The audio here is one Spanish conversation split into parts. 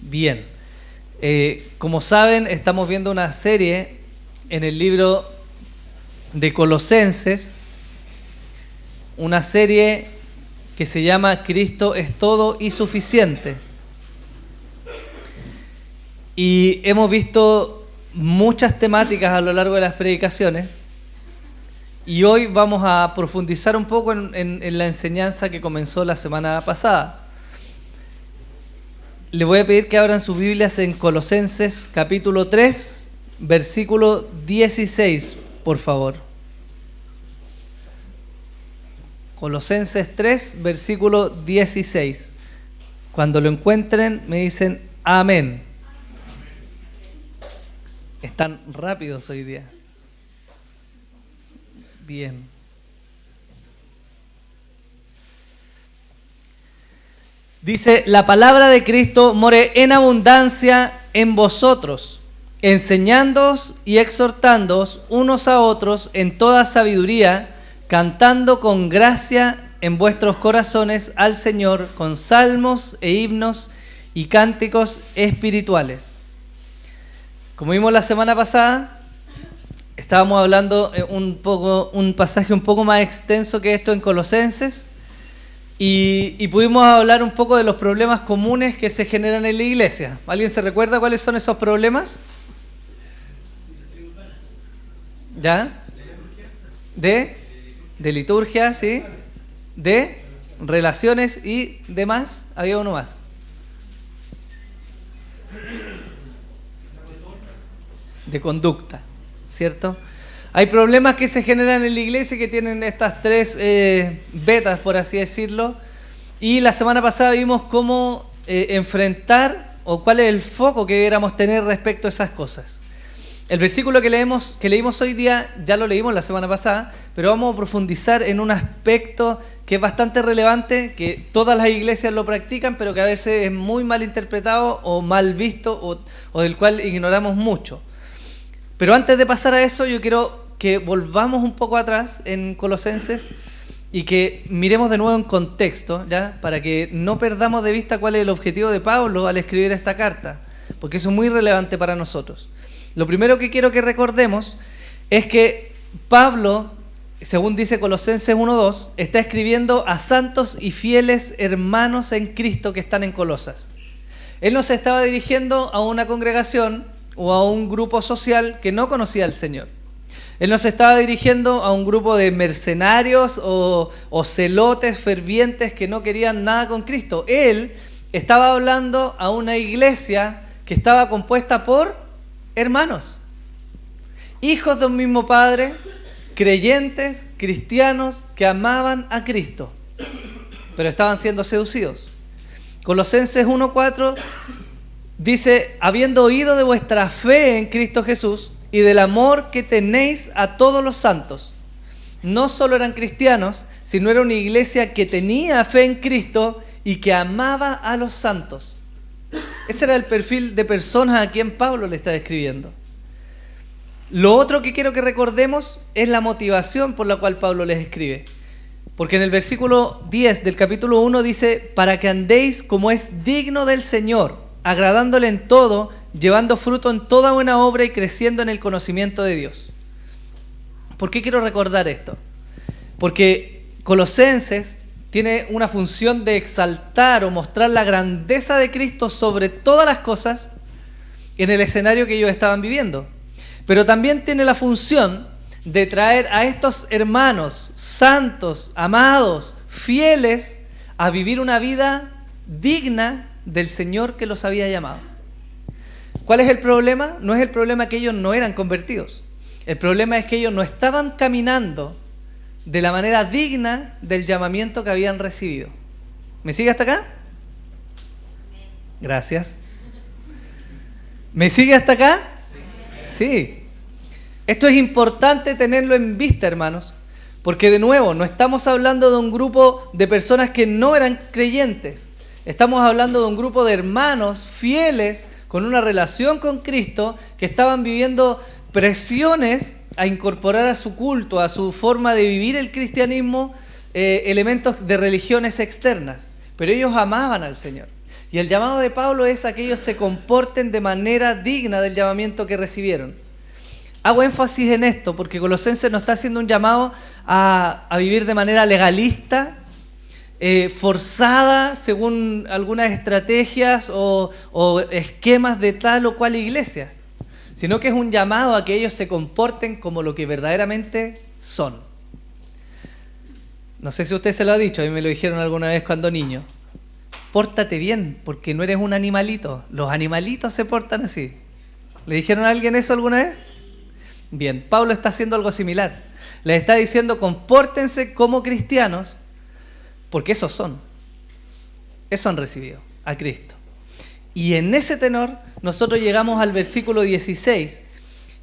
Bien, como saben, estamos viendo una serie en el libro de Colosenses, una serie que se llama Cristo es todo y suficiente. Y hemos visto muchas temáticas a lo largo de las predicaciones y hoy vamos a profundizar un poco en la enseñanza que comenzó la semana pasada. Les voy a pedir que abran sus Biblias en Colosenses capítulo 3, versículo 16, por favor. Colosenses 3, versículo 16. Cuando lo encuentren, me dicen amén. Están rápidos hoy día. Bien. Dice, la palabra de Cristo more en abundancia en vosotros, enseñándoos y exhortándoos unos a otros en toda sabiduría, cantando con gracia en vuestros corazones al Señor con salmos e himnos y cánticos espirituales. Como vimos la semana pasada, estábamos hablando un pasaje un poco más extenso que esto en Colosenses. Y pudimos hablar un poco de los problemas comunes que se generan en la iglesia. ¿Alguien se recuerda cuáles son esos problemas? ¿Ya? De liturgia, sí. De relaciones y demás. Había uno más. De conducta, ¿cierto? Hay problemas que se generan en la iglesia que tienen estas tres vetas, por así decirlo. Y la semana pasada vimos cómo enfrentar o cuál es el foco que deberíamos tener respecto a esas cosas. El versículo que leímos hoy día, ya lo leímos la semana pasada, pero vamos a profundizar en un aspecto que es bastante relevante, que todas las iglesias lo practican, pero que a veces es muy mal interpretado o mal visto o del cual ignoramos mucho. Pero antes de pasar a eso, yo quiero que volvamos un poco atrás en Colosenses y que miremos de nuevo en contexto, ¿ya? Para que no perdamos de vista cuál es el objetivo de Pablo al escribir esta carta, porque eso es muy relevante para nosotros. Lo primero que quiero que recordemos es que Pablo, según dice Colosenses 1:2, está escribiendo a santos y fieles hermanos en Cristo que están en Colosas. Él no se estaba dirigiendo a una congregación o a un grupo social que no conocía al Señor. Él no se estaba dirigiendo a un grupo de mercenarios o celotes fervientes que no querían nada con Cristo. Él estaba hablando a una iglesia que estaba compuesta por hermanos, hijos de un mismo Padre, creyentes, cristianos que amaban a Cristo, pero estaban siendo seducidos. Colosenses 1:4 dice, habiendo oído de vuestra fe en Cristo Jesús y del amor que tenéis a todos los santos. No solo eran cristianos, sino era una iglesia que tenía fe en Cristo y que amaba a los santos. Ese era el perfil de personas a quien Pablo le está describiendo. Lo otro que quiero que recordemos es la motivación por la cual Pablo les escribe. Porque en el versículo 10 del capítulo 1 dice, para que andéis como es digno del Señor, agradándole en todo, llevando fruto en toda buena obra y creciendo en el conocimiento de Dios. ¿Por qué quiero recordar esto? Porque Colosenses tiene una función de exaltar o mostrar la grandeza de Cristo sobre todas las cosas en el escenario que ellos estaban viviendo. Pero también tiene la función de traer a estos hermanos santos, amados, fieles, a vivir una vida digna del Señor que los había llamado. ¿Cuál es el problema? No es el problema que ellos no eran convertidos. El problema es que ellos no estaban caminando de la manera digna del llamamiento que habían recibido. ¿Me sigue hasta acá? Gracias. ¿Me sigue hasta acá? Sí. Esto es importante tenerlo en vista, hermanos, porque de nuevo, no estamos hablando de un grupo de personas que no eran creyentes. Estamos hablando de un grupo de hermanos fieles con una relación con Cristo que estaban viviendo presiones a incorporar a su culto, a su forma de vivir el cristianismo, elementos de religiones externas. Pero ellos amaban al Señor. Y el llamado de Pablo es a que ellos se comporten de manera digna del llamamiento que recibieron. Hago énfasis en esto porque Colosenses nos está haciendo un llamado a vivir de manera legalista, forzada según algunas estrategias o esquemas de tal o cual iglesia, sino que es un llamado a que ellos se comporten como lo que verdaderamente son. No sé si usted se lo ha dicho, a mí me lo dijeron alguna vez cuando niño. Pórtate bien, porque no eres un animalito. Los animalitos se portan así. ¿Le dijeron a alguien eso alguna vez? Bien, Pablo está haciendo algo similar. Les está diciendo, compórtense como cristianos, porque esos son. Eso han recibido a Cristo. Y en ese tenor, nosotros llegamos al versículo 16,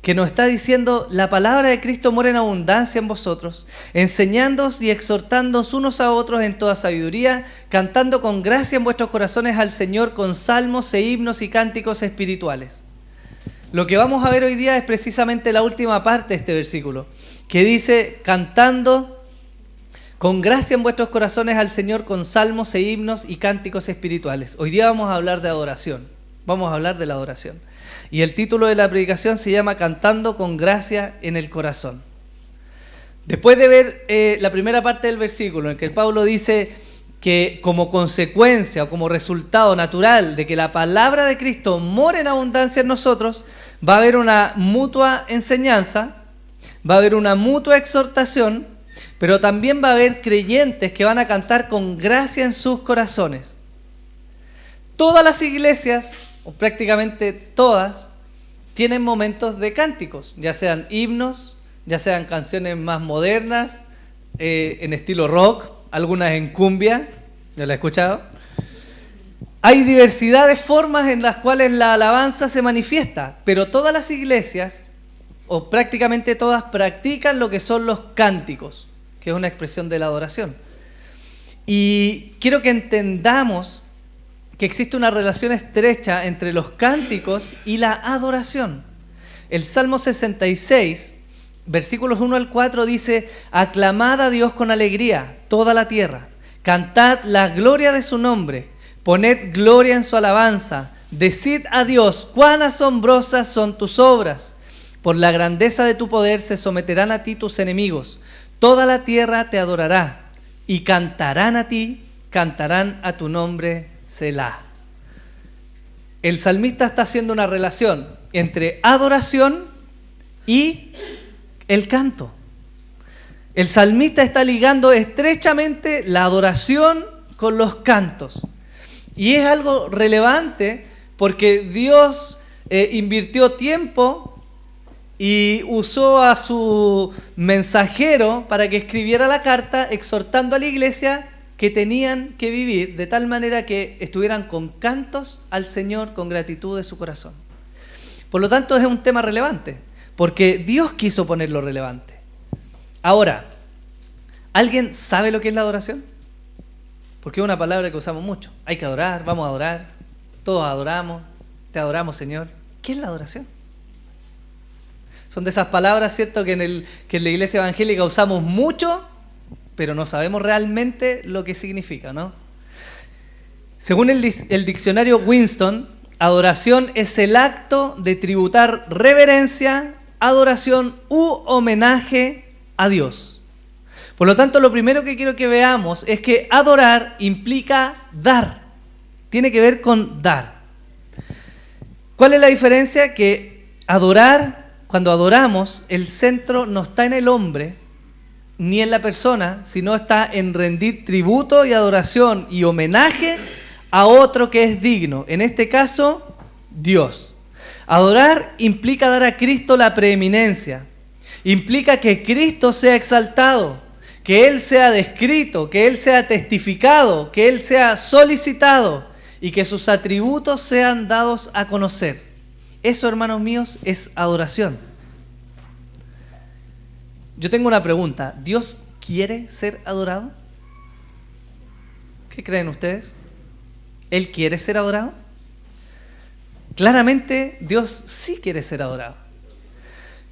que nos está diciendo, la palabra de Cristo mora en abundancia en vosotros, enseñándoos y exhortándoos unos a otros en toda sabiduría, cantando con gracia en vuestros corazones al Señor con salmos e himnos y cánticos espirituales. Lo que vamos a ver hoy día es precisamente la última parte de este versículo, que dice, cantando con gracia en vuestros corazones al Señor con salmos e himnos y cánticos espirituales. Hoy día vamos a hablar de adoración, vamos a hablar de la adoración. Y el título de la predicación se llama Cantando con gracia en el corazón. Después de ver la primera parte del versículo en que el Pablo dice que como consecuencia o como resultado natural de que la palabra de Cristo mora en abundancia en nosotros, va a haber una mutua enseñanza, va a haber una mutua exhortación, pero también va a haber creyentes que van a cantar con gracia en sus corazones. Todas las iglesias, o prácticamente todas, tienen momentos de cánticos, ya sean himnos, ya sean canciones más modernas, en estilo rock, algunas en cumbia, ¿ya la he escuchado? Hay diversidad de formas en las cuales la alabanza se manifiesta, pero todas las iglesias, o prácticamente todas, practican lo que son los cánticos, que es una expresión de la adoración. Y quiero que entendamos que existe una relación estrecha entre los cánticos y la adoración. El Salmo 66, versículos 1 al 4 dice, aclamad a Dios con alegría, toda la tierra, cantad la gloria de su nombre, poned gloria en su alabanza, decid a Dios, cuán asombrosas son tus obras, por la grandeza de tu poder se someterán a ti tus enemigos, toda la tierra te adorará, y cantarán a ti, cantarán a tu nombre, Selah. El salmista está haciendo una relación entre adoración y el canto. El salmista está ligando estrechamente la adoración con los cantos. Y es algo relevante porque Dios invirtió tiempo y usó a su mensajero para que escribiera la carta exhortando a la iglesia que tenían que vivir de tal manera que estuvieran con cantos al Señor, con gratitud de su corazón. Por lo tanto, es un tema relevante, porque Dios quiso ponerlo relevante. Ahora, ¿alguien sabe lo que es la adoración? Porque es una palabra que usamos mucho. Hay que adorar, vamos a adorar, todos adoramos, te adoramos, Señor. ¿Qué es la adoración? Son de esas palabras, ¿cierto?, que en la iglesia evangélica usamos mucho, pero no sabemos realmente lo que significa, ¿no? Según el diccionario Winston, adoración es el acto de tributar reverencia, adoración u homenaje a Dios. Por lo tanto, lo primero que quiero que veamos es que adorar implica dar. Tiene que ver con dar. ¿Cuál es la diferencia? Que adorar, cuando adoramos, el centro no está en el hombre, ni en la persona, sino está en rendir tributo y adoración y homenaje a otro que es digno, en este caso, Dios. Adorar implica dar a Cristo la preeminencia, implica que Cristo sea exaltado, que Él sea descrito, que Él sea testificado, que Él sea solicitado y que sus atributos sean dados a conocer. Eso, hermanos míos, es adoración. Yo tengo una pregunta. ¿Dios quiere ser adorado? ¿Qué creen ustedes? ¿Él quiere ser adorado? Claramente Dios sí quiere ser adorado.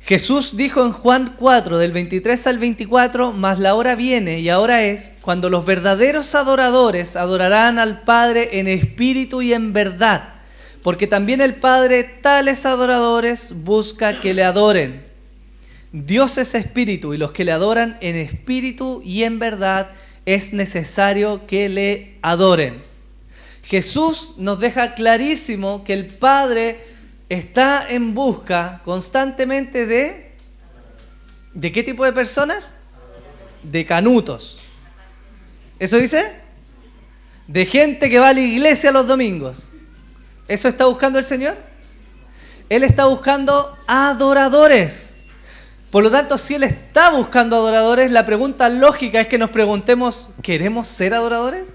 Jesús dijo en Juan 4, del 23 al 24, mas la hora viene y ahora es, cuando los verdaderos adoradores adorarán al Padre en espíritu y en verdad, porque también el Padre tales adoradores busca que le adoren. Dios es espíritu y los que le adoran en espíritu y en verdad es necesario que le adoren. Jesús nos deja clarísimo que el Padre está en busca constantemente ¿de qué tipo de personas? De canutos. ¿Eso dice? De gente que va a la iglesia los domingos. ¿Eso está buscando el Señor? Él está buscando adoradores. Por lo tanto, si Él está buscando adoradores, la pregunta lógica es que nos preguntemos, ¿queremos ser adoradores?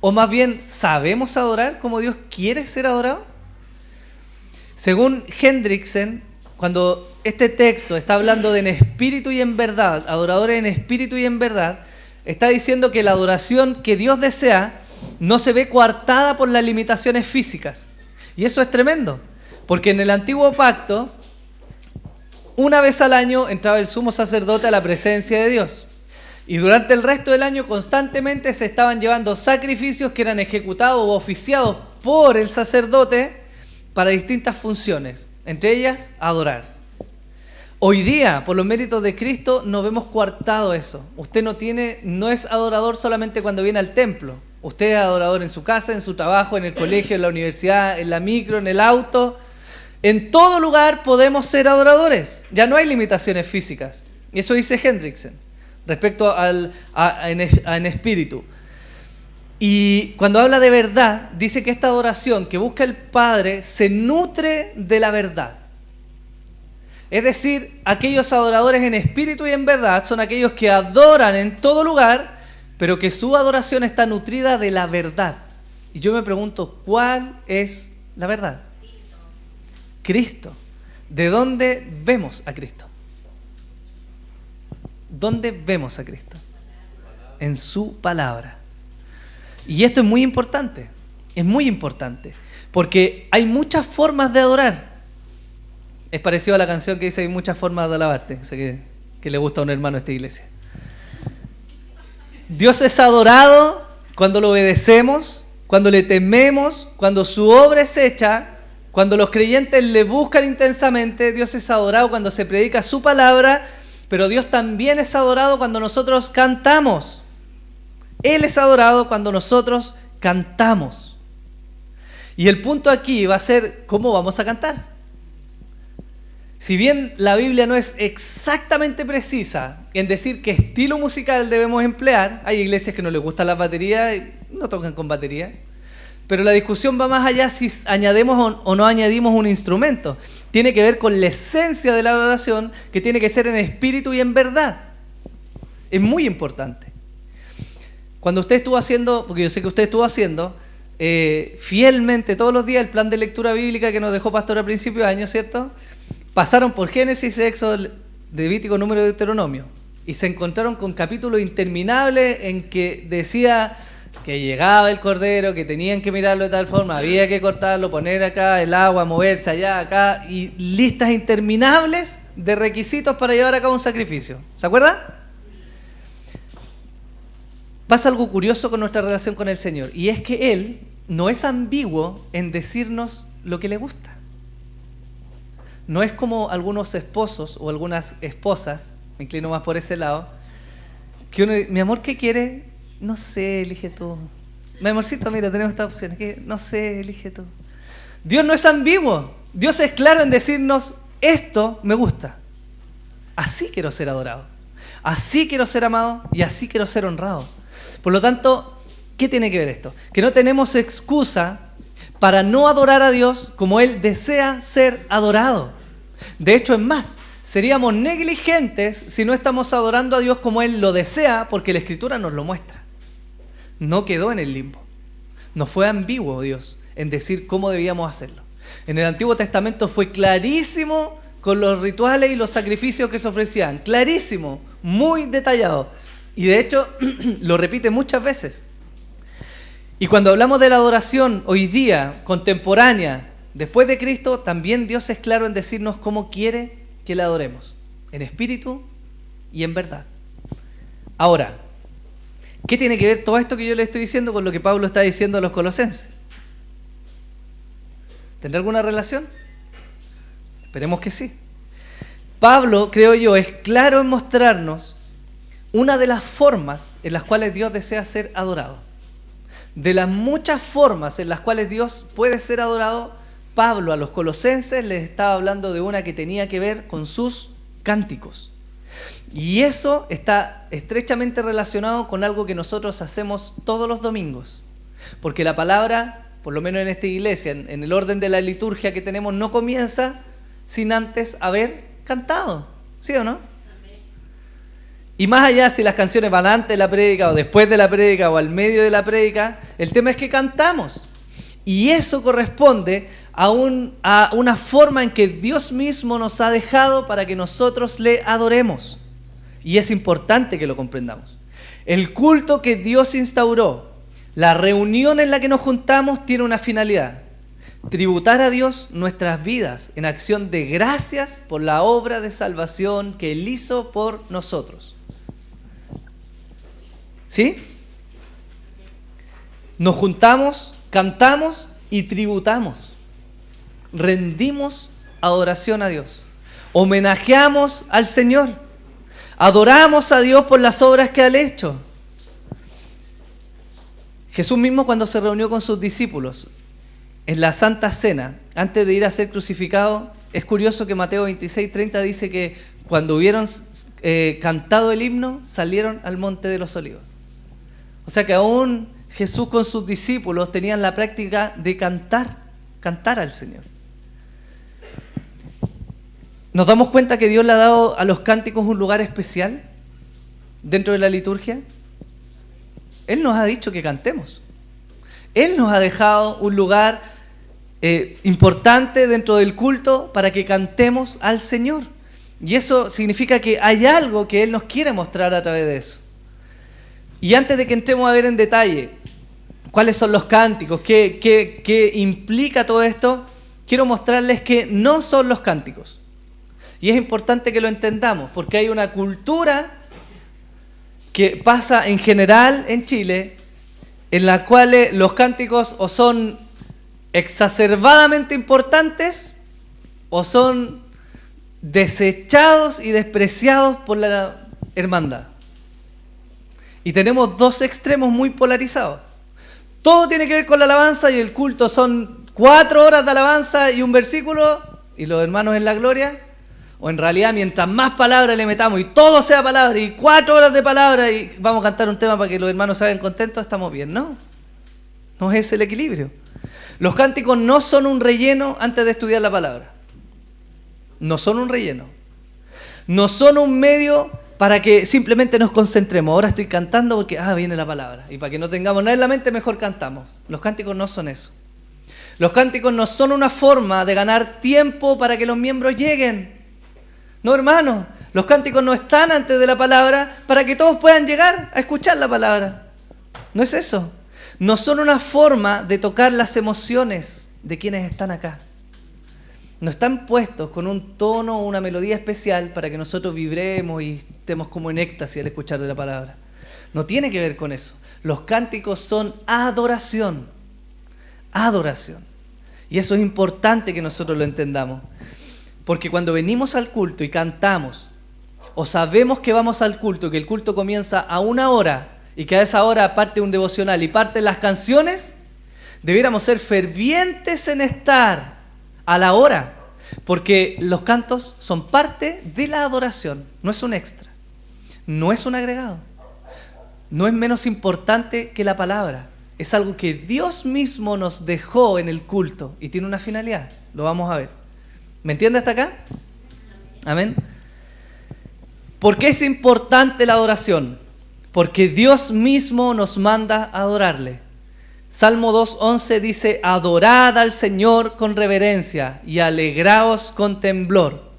O más bien, ¿sabemos adorar como Dios quiere ser adorado? Según Hendrickson, cuando este texto está hablando de en espíritu y en verdad, adoradores en espíritu y en verdad, está diciendo que la adoración que Dios desea no se ve coartada por las limitaciones físicas. Y eso es tremendo, porque en el antiguo pacto, una vez al año entraba el sumo sacerdote a la presencia de Dios. Y durante el resto del año constantemente se estaban llevando sacrificios que eran ejecutados o oficiados por el sacerdote para distintas funciones, entre ellas adorar. Hoy día, por los méritos de Cristo, no vemos coartado eso. Usted no es adorador solamente cuando viene al templo. Usted es adorador en su casa, en su trabajo, en el colegio, en la universidad, en la micro, en el auto. En todo lugar podemos ser adoradores. Ya no hay limitaciones físicas. Y eso dice Hendrickson respecto en espíritu. Y cuando habla de verdad, dice que esta adoración que busca el Padre se nutre de la verdad. Es decir, aquellos adoradores en espíritu y en verdad son aquellos que adoran en todo lugar, pero que su adoración está nutrida de la verdad. Y yo me pregunto, ¿cuál es la verdad? Cristo. ¿De dónde vemos a Cristo? ¿Dónde vemos a Cristo? En su palabra. Y esto es muy importante, porque hay muchas formas de adorar. Es parecido a la canción que dice, hay muchas formas de alabarte, sé que le gusta a un hermano de esta iglesia. Dios es adorado cuando lo obedecemos, cuando le tememos, cuando su obra es hecha, cuando los creyentes le buscan intensamente. Dios es adorado cuando se predica su palabra, pero Dios también es adorado cuando nosotros cantamos. Él es adorado cuando nosotros cantamos. Y el punto aquí va a ser cómo vamos a cantar. Si bien la Biblia no es exactamente precisa en decir qué estilo musical debemos emplear, hay iglesias que no les gustan las baterías y no tocan con batería, pero la discusión va más allá si añadimos o no añadimos un instrumento. Tiene que ver con la esencia de la adoración, que tiene que ser en espíritu y en verdad. Es muy importante. Cuando usted estuvo haciendo, porque yo sé que usted estuvo haciendo fielmente todos los días el plan de lectura bíblica que nos dejó Pastor a principio de año, ¿cierto? Pasaron por Génesis, Éxodo, Levítico, Número, Deuteronomio, y se encontraron con capítulos interminables en que decía que llegaba el cordero, que tenían que mirarlo de tal forma, había que cortarlo, poner acá el agua, moverse allá, acá, y listas interminables de requisitos para llevar a cabo un sacrificio. ¿Se acuerdan? Pasa algo curioso con nuestra relación con el Señor, y es que Él no es ambiguo en decirnos lo que le gusta. No es como algunos esposos o algunas esposas, me inclino más por ese lado, que uno, mi amor, ¿qué quiere? No sé, elige tú. Mi amorcito, mira, tenemos estas opciones. ¿Qué? No sé, elige tú. Dios no es ambiguo. Dios es claro en decirnos, esto me gusta. Así quiero ser adorado. Así quiero ser amado y así quiero ser honrado. Por lo tanto, ¿qué tiene que ver esto? Que no tenemos excusa para no adorar a Dios como Él desea ser adorado. De hecho, es más, seríamos negligentes si no estamos adorando a Dios como Él lo desea, porque la Escritura nos lo muestra. No quedó en el limbo. No fue ambiguo Dios en decir cómo debíamos hacerlo. En el Antiguo Testamento fue clarísimo con los rituales y los sacrificios que se ofrecían. Clarísimo, muy detallado. Y de hecho, lo repite muchas veces. Y cuando hablamos de la adoración hoy día, contemporánea, después de Cristo, también Dios es claro en decirnos cómo quiere que le adoremos, en espíritu y en verdad. Ahora, ¿qué tiene que ver todo esto que yo le estoy diciendo con lo que Pablo está diciendo a los colosenses? ¿Tendrá alguna relación? Esperemos que sí. Pablo, creo yo, es claro en mostrarnos una de las formas en las cuales Dios desea ser adorado. De las muchas formas en las cuales Dios puede ser adorado, Pablo a los colosenses les estaba hablando de una que tenía que ver con sus cánticos. Y eso está estrechamente relacionado con algo que nosotros hacemos todos los domingos. Porque la palabra, por lo menos en esta iglesia, en el orden de la liturgia que tenemos, no comienza sin antes haber cantado. ¿Sí o no? Y más allá si las canciones van antes de la prédica o después de la prédica o al medio de la prédica, el tema es que cantamos. Y eso corresponde a una forma en que Dios mismo nos ha dejado para que nosotros le adoremos. Y es importante que lo comprendamos. El culto que Dios instauró, la reunión en la que nos juntamos, tiene una finalidad: tributar a Dios nuestras vidas en acción de gracias por la obra de salvación que Él hizo por nosotros. ¿Sí? Nos juntamos, cantamos y tributamos. Rendimos adoración a Dios. Homenajeamos al Señor. Adoramos a Dios por las obras que Él ha hecho. Jesús mismo, cuando se reunió con sus discípulos en la Santa Cena, antes de ir a ser crucificado, es curioso que Mateo 26:30 dice que cuando hubieron cantado el himno, salieron al Monte de los Olivos. O sea que aún Jesús con sus discípulos tenían la práctica de cantar al Señor. ¿Nos damos cuenta que Dios le ha dado a los cánticos un lugar especial dentro de la liturgia? Él nos ha dicho que cantemos. Él nos ha dejado un lugar importante dentro del culto para que cantemos al Señor. Y eso significa que hay algo que Él nos quiere mostrar a través de eso. Y antes de que entremos a ver en detalle cuáles son los cánticos, qué implica todo esto, quiero mostrarles que no son los cánticos. Y es importante que lo entendamos, porque hay una cultura que pasa en general en Chile, en la cual los cánticos o son exacerbadamente importantes o son desechados y despreciados por la hermandad. Y tenemos dos extremos muy polarizados. Todo tiene que ver con la alabanza y el culto son 4 horas de alabanza y un versículo y los hermanos en la gloria. O en realidad, mientras más palabras le metamos y todo sea palabra y 4 horas de palabra y vamos a cantar un tema para que los hermanos se vayan contentos, estamos bien. No es el equilibrio. Los cánticos no son un relleno antes de estudiar la palabra. No son un relleno. No son un medio para que simplemente nos concentremos. Ahora estoy cantando porque viene la palabra. Y para que no tengamos nada en la mente, mejor cantamos. Los cánticos no son eso. Los cánticos no son una forma de ganar tiempo para que los miembros lleguen. No, hermano, los cánticos no están antes de la palabra para que todos puedan llegar a escuchar la palabra. No es eso. No son una forma de tocar las emociones de quienes están acá. No están puestos con un tono o una melodía especial para que nosotros vibremos y estemos como en éxtasis al escuchar de la palabra. No tiene que ver con eso. Los cánticos son adoración. Adoración. Y eso es importante que nosotros lo entendamos. Porque cuando venimos al culto y cantamos, o sabemos que vamos al culto, que el culto comienza a 1 hora y que a esa hora parte un devocional y parten las canciones, debiéramos ser fervientes en estar a la hora, porque los cantos son parte de la adoración, no es un extra, no es un agregado, no es menos importante que la palabra, es algo que Dios mismo nos dejó en el culto y tiene una finalidad, lo vamos a ver. ¿Me entiende hasta acá? Amén. ¿Por qué es importante la adoración? Porque Dios mismo nos manda a adorarle. Salmo 2:11 dice: adorad al Señor con reverencia y alegraos con temblor.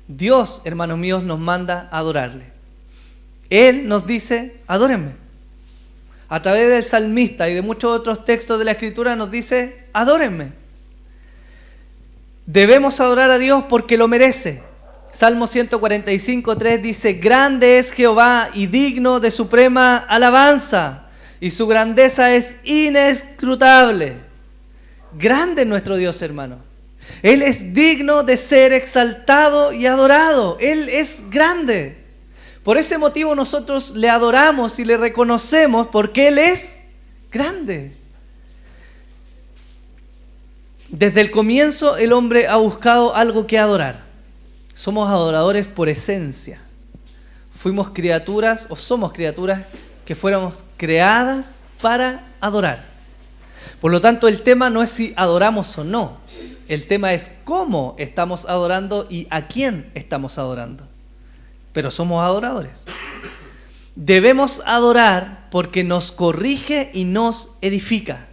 Dios, hermanos míos, nos manda a adorarle. Él nos dice: adórenme. A través del salmista y de muchos otros textos de la Escritura nos dice: adórenme. Debemos adorar a Dios porque lo merece. Salmo 145:3 dice: grande es Jehová y digno de suprema alabanza, y su grandeza es inescrutable. Grande es nuestro Dios, hermano. Él es digno de ser exaltado y adorado. Él es grande. Por ese motivo nosotros le adoramos y le reconocemos porque Él es grande. Desde el comienzo el hombre ha buscado algo que adorar. Somos adoradores por esencia. Fuimos criaturas o somos criaturas que fuéramos creadas para adorar. Por lo tanto, el tema no es si adoramos o no. El tema es cómo estamos adorando y a quién estamos adorando. Pero somos adoradores. Debemos adorar porque nos corrige y nos edifica.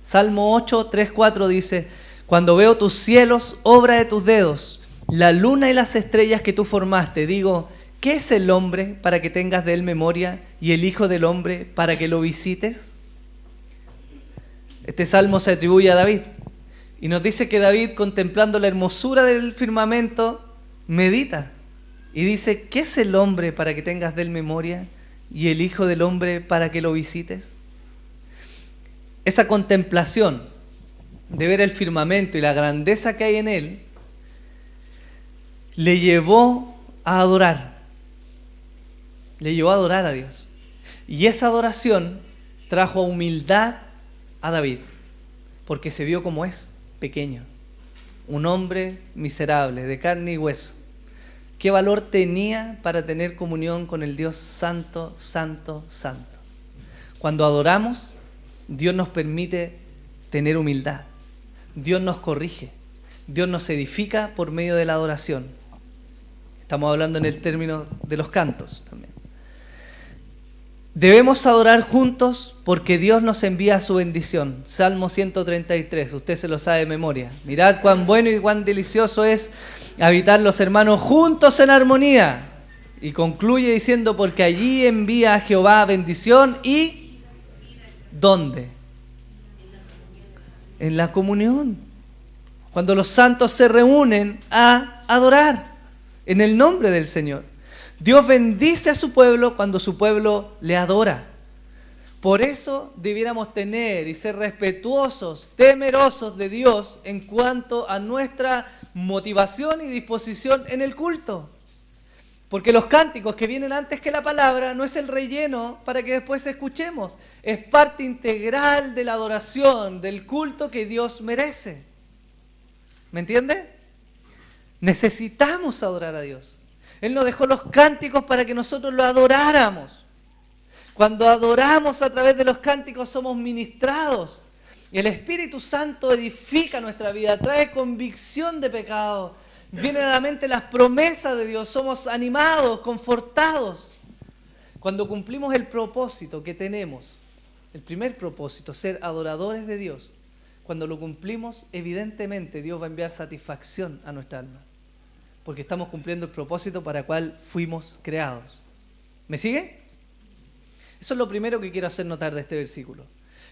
Salmo 8, 3, 4 dice: cuando veo tus cielos, obra de tus dedos, la luna y las estrellas que tú formaste, digo, ¿qué es el hombre para que tengas de él memoria y el hijo del hombre para que lo visites? Este salmo se atribuye a David y nos dice que David, contemplando la hermosura del firmamento, medita y dice: ¿qué es el hombre para que tengas de él memoria y el hijo del hombre para que lo visites? Esa contemplación de ver el firmamento y la grandeza que hay en él le llevó a adorar. Le llevó a adorar a Dios. Y esa adoración trajo humildad a David, porque se vio como es, pequeño, un hombre miserable, de carne y hueso. ¿Qué valor tenía para tener comunión con el Dios santo, santo, santo? Cuando adoramos, Dios nos permite tener humildad. Dios nos corrige. Dios nos edifica por medio de la adoración. Estamos hablando en el término de los cantos también. Debemos adorar juntos porque Dios nos envía su bendición. Salmo 133, usted se lo sabe de memoria. Mirad cuán bueno y cuán delicioso es habitar los hermanos juntos en armonía. Y concluye diciendo: porque allí envía a Jehová bendición y... ¿dónde? En la comunión. Cuando los santos se reúnen a adorar en el nombre del Señor. Dios bendice a su pueblo cuando su pueblo le adora. Por eso debiéramos tener y ser respetuosos, temerosos de Dios en cuanto a nuestra motivación y disposición en el culto. Porque los cánticos que vienen antes que la palabra no es el relleno para que después escuchemos. Es parte integral de la adoración, del culto que Dios merece. ¿Me entiende? Necesitamos adorar a Dios. Él nos dejó los cánticos para que nosotros lo adoráramos. Cuando adoramos a través de los cánticos somos ministrados. Y el Espíritu Santo edifica nuestra vida, trae convicción de pecado. Vienen a la mente las promesas de Dios, somos animados, confortados. Cuando cumplimos el propósito que tenemos, el primer propósito, ser adoradores de Dios, cuando lo cumplimos, evidentemente Dios va a enviar satisfacción a nuestra alma. Porque estamos cumpliendo el propósito para el cual fuimos creados. ¿Me sigue? Eso es lo primero que quiero hacer notar de este versículo.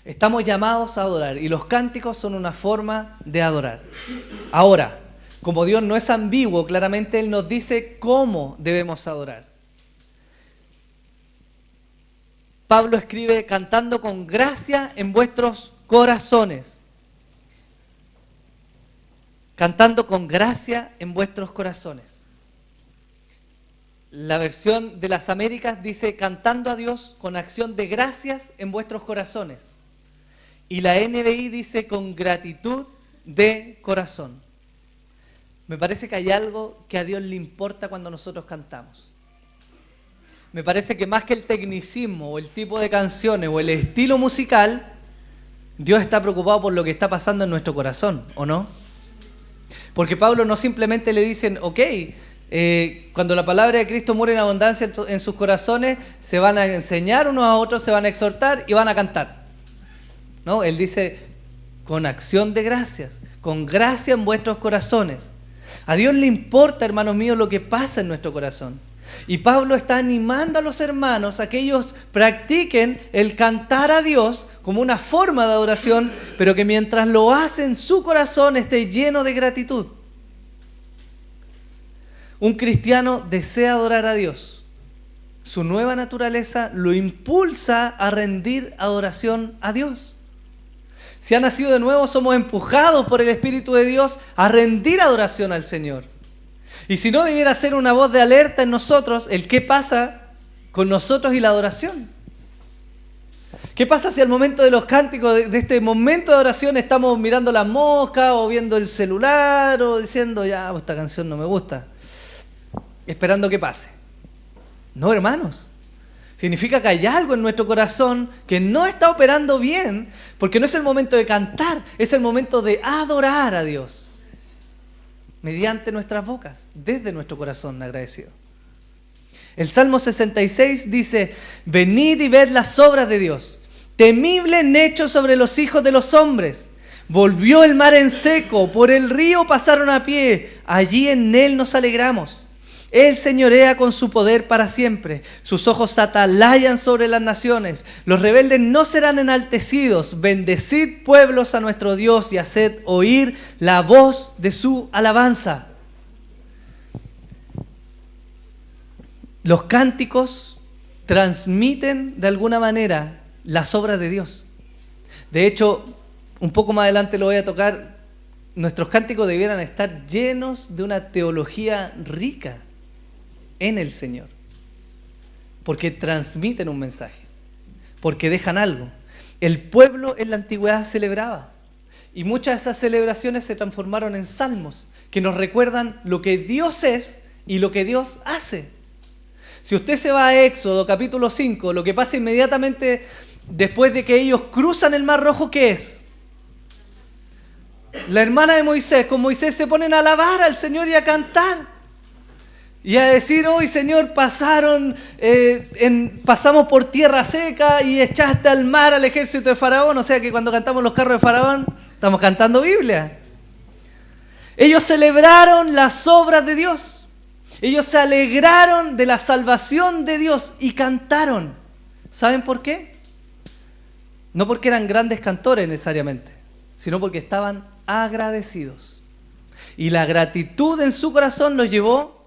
Estamos llamados a adorar y los cánticos son una forma de adorar. Ahora, como Dios no es ambiguo, claramente Él nos dice cómo debemos adorar. Pablo escribe: cantando con gracia en vuestros corazones. Cantando con gracia en vuestros corazones. La versión de las Américas dice: cantando a Dios con acción de gracias en vuestros corazones. Y la NBI dice: con gratitud de corazón. Me parece que hay algo que a Dios le importa cuando nosotros cantamos. Me parece que más que el tecnicismo o el tipo de canciones o el estilo musical, Dios está preocupado por lo que está pasando en nuestro corazón, ¿o no? Porque Pablo no simplemente le dicen: ok, cuando la palabra de Cristo muere en abundancia en sus corazones, se van a enseñar unos a otros, se van a exhortar y van a cantar. No, él dice: con acción de gracias, con gracia en vuestros corazones. A Dios le importa, hermanos míos, lo que pasa en nuestro corazón. Y Pablo está animando a los hermanos a que ellos practiquen el cantar a Dios como una forma de adoración, pero que mientras lo hacen, su corazón esté lleno de gratitud. un cristiano desea adorar a Dios, su nueva naturaleza lo impulsa a rendir adoración a Dios. Si ha nacido de nuevo, somos empujados por el Espíritu de Dios a rendir adoración al Señor. Y si no, debiera ser una voz de alerta en nosotros el qué pasa con nosotros y la adoración. ¿Qué pasa si al momento de los cánticos, de este momento de oración, estamos mirando la mosca o viendo el celular o diciendo, ya, esta canción no me gusta, esperando que pase? No, hermanos. Significa que hay algo en nuestro corazón que no está operando bien, porque no es el momento de cantar, es el momento de adorar a Dios mediante nuestras bocas, desde nuestro corazón agradecido. El Salmo 66 dice: venid y ved las obras de Dios, temible en hecho sobre los hijos de los hombres. Volvió el mar en seco, por el río pasaron a pie, allí en él nos alegramos. Él señorea con su poder para siempre, sus ojos atalayan sobre las naciones, los rebeldes no serán enaltecidos. Bendecid pueblos a nuestro Dios y haced oír la voz de su alabanza. Los cánticos transmiten de alguna manera las obras de Dios. De hecho, un poco más adelante lo voy a tocar, nuestros cánticos debieran estar llenos de una teología rica en el Señor, porque transmiten un mensaje, porque dejan algo. El pueblo en la antigüedad celebraba, y muchas de esas celebraciones se transformaron en salmos, que nos recuerdan lo que Dios es y lo que Dios hace. Si usted se va a Éxodo capítulo 5, lo que pasa inmediatamente después de que ellos cruzan el Mar Rojo, ¿qué es? La hermana de Moisés, con Moisés se ponen a alabar al Señor y a cantar. Y a decir, hoy Señor, pasamos por tierra seca y echaste al mar al ejército de Faraón. O sea que cuando cantamos los carros de Faraón, estamos cantando Biblia. Ellos celebraron las obras de Dios. Ellos se alegraron de la salvación de Dios y cantaron. ¿Saben por qué? No porque eran grandes cantores necesariamente, sino porque estaban agradecidos. Y la gratitud en su corazón los llevó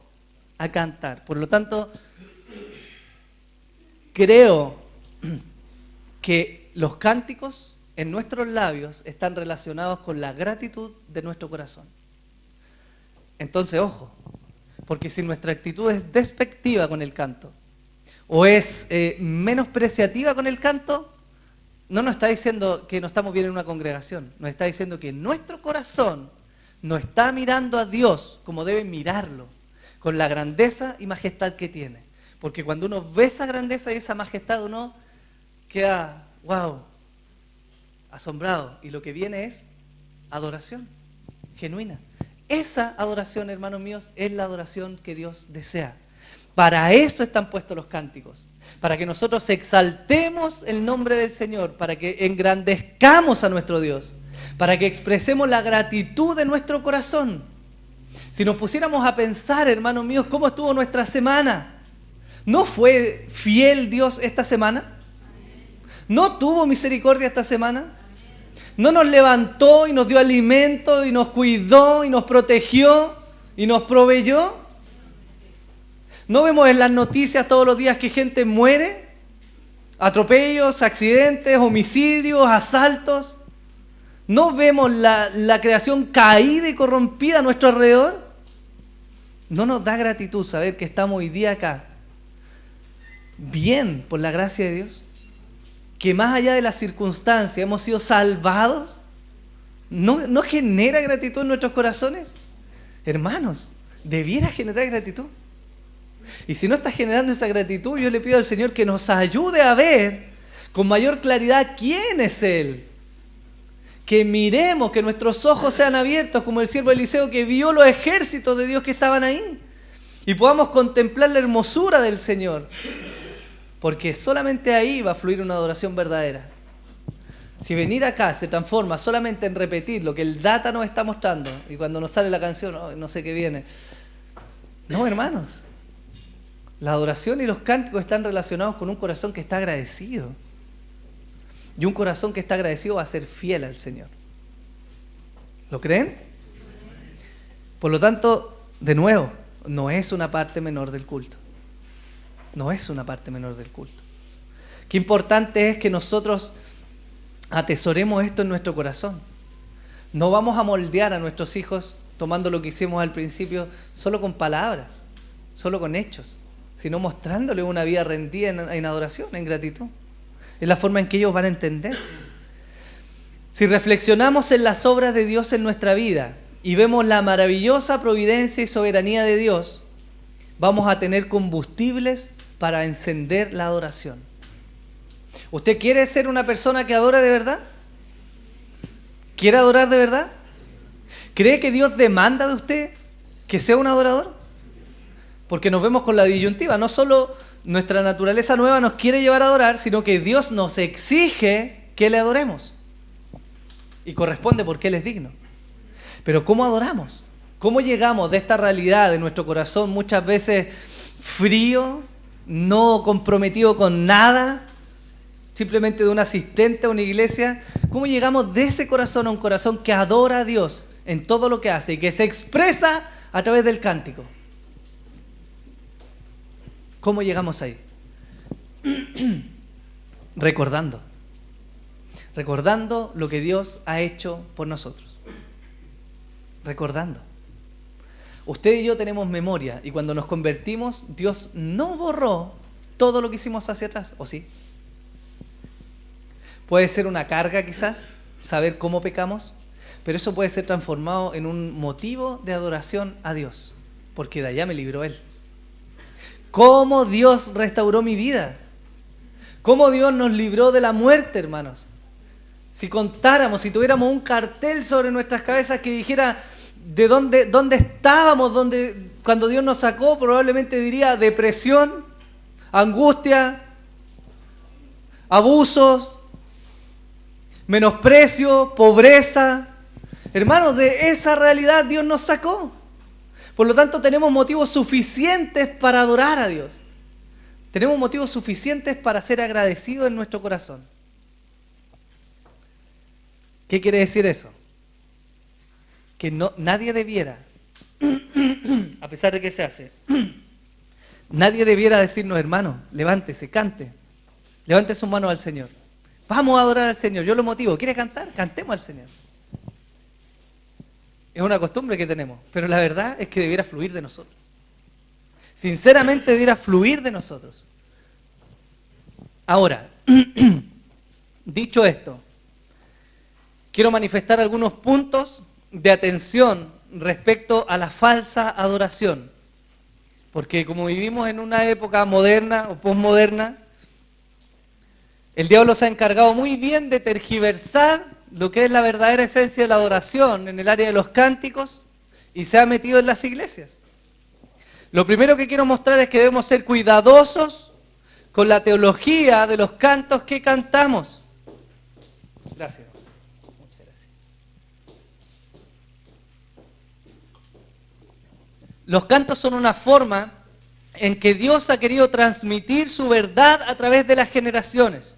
a cantar. Por lo tanto, creo que los cánticos en nuestros labios están relacionados con la gratitud de nuestro corazón. Entonces, ojo, porque si nuestra actitud es despectiva con el canto o es menospreciativa con el canto, no nos está diciendo que no estamos bien en una congregación, nos está diciendo que nuestro corazón no está mirando a Dios como debe mirarlo, con la grandeza y majestad que tiene. Porque cuando uno ve esa grandeza y esa majestad, uno queda, wow, asombrado. Y lo que viene es adoración genuina. Esa adoración, hermanos míos, es la adoración que Dios desea. Para eso están puestos los cánticos. Para que nosotros exaltemos el nombre del Señor, para que engrandezcamos a nuestro Dios, para que expresemos la gratitud de nuestro corazón. Si nos pusiéramos a pensar, hermanos míos, cómo estuvo nuestra semana, ¿no fue fiel Dios esta semana? ¿No tuvo misericordia esta semana? ¿No nos levantó y nos dio alimento y nos cuidó y nos protegió y nos proveyó? ¿No vemos en las noticias todos los días que gente muere? Atropellos, accidentes, homicidios, asaltos. ¿No vemos la creación caída y corrompida a nuestro alrededor? ¿No nos da gratitud saber que estamos hoy día acá bien por la gracia de Dios? Que más allá de las circunstancias hemos sido salvados. ¿No genera gratitud en nuestros corazones? Hermanos, debiera generar gratitud. Y si no está generando esa gratitud, yo le pido al Señor que nos ayude a ver con mayor claridad quién es Él. Que miremos, que nuestros ojos sean abiertos como el siervo Eliseo que vio los ejércitos de Dios que estaban ahí. Y podamos contemplar la hermosura del Señor. Porque solamente ahí va a fluir una adoración verdadera. Si venir acá se transforma solamente en repetir lo que el data nos está mostrando, y cuando nos sale la canción, oh, no sé qué viene. No, hermanos. La adoración y los cánticos están relacionados con un corazón que está agradecido. Y un corazón que está agradecido va a ser fiel al Señor. ¿Lo creen? Por lo tanto, de nuevo, no es una parte menor del culto. No es una parte menor del culto. Qué importante es que nosotros atesoremos esto en nuestro corazón. No vamos a moldear a nuestros hijos tomando lo que hicimos al principio solo con palabras, solo con hechos, sino mostrándoles una vida rendida en adoración, en gratitud. Es la forma en que ellos van a entender. Si reflexionamos en las obras de Dios en nuestra vida y vemos la maravillosa providencia y soberanía de Dios, vamos a tener combustibles para encender la adoración. ¿Usted quiere ser una persona que adora de verdad? ¿Quiere adorar de verdad? ¿Cree que Dios demanda de usted que sea un adorador? Porque nos vemos con la disyuntiva. No solo nuestra naturaleza nueva nos quiere llevar a adorar, sino que Dios nos exige que le adoremos. Y corresponde porque Él es digno. Pero ¿cómo adoramos? ¿Cómo llegamos de esta realidad de nuestro corazón muchas veces frío, no comprometido con nada, simplemente de un asistente a una iglesia? ¿Cómo llegamos de ese corazón a un corazón que adora a Dios en todo lo que hace y que se expresa a través del cántico? ¿Cómo llegamos ahí? Recordando lo que Dios ha hecho por nosotros. Recordando. Usted y yo tenemos memoria y cuando nos convertimos, Dios no borró todo lo que hicimos hacia atrás, ¿o sí? Puede ser una carga quizás, saber cómo pecamos, pero eso puede ser transformado en un motivo de adoración a Dios, porque de allá me libró Él. ¿Cómo Dios restauró mi vida? ¿Cómo Dios nos libró de la muerte, hermanos? Si contáramos, si tuviéramos un cartel sobre nuestras cabezas que dijera de dónde estábamos, cuando Dios nos sacó, probablemente diría depresión, angustia, abusos, menosprecio, pobreza. Hermanos, de esa realidad Dios nos sacó. Por lo tanto, tenemos motivos suficientes para adorar a Dios. Tenemos motivos suficientes para ser agradecidos en nuestro corazón. ¿Qué quiere decir eso? Que nadie debiera, a pesar de que se hace, nadie debiera decirnos, hermano, levántese, cante, levante sus manos al Señor. Vamos a adorar al Señor, yo lo motivo. ¿Quiere cantar? Cantemos al Señor. Es una costumbre que tenemos, pero la verdad es que debiera fluir de nosotros. Sinceramente debiera fluir de nosotros. Ahora, dicho esto, quiero manifestar algunos puntos de atención respecto a la falsa adoración. Porque como vivimos en una época moderna o posmoderna, el diablo se ha encargado muy bien de tergiversar lo que es la verdadera esencia de la adoración en el área de los cánticos y se ha metido en las iglesias. Lo primero que quiero mostrar es que debemos ser cuidadosos con la teología de los cantos que cantamos. Gracias. Muchas gracias. Los cantos son una forma en que Dios ha querido transmitir su verdad a través de las generaciones.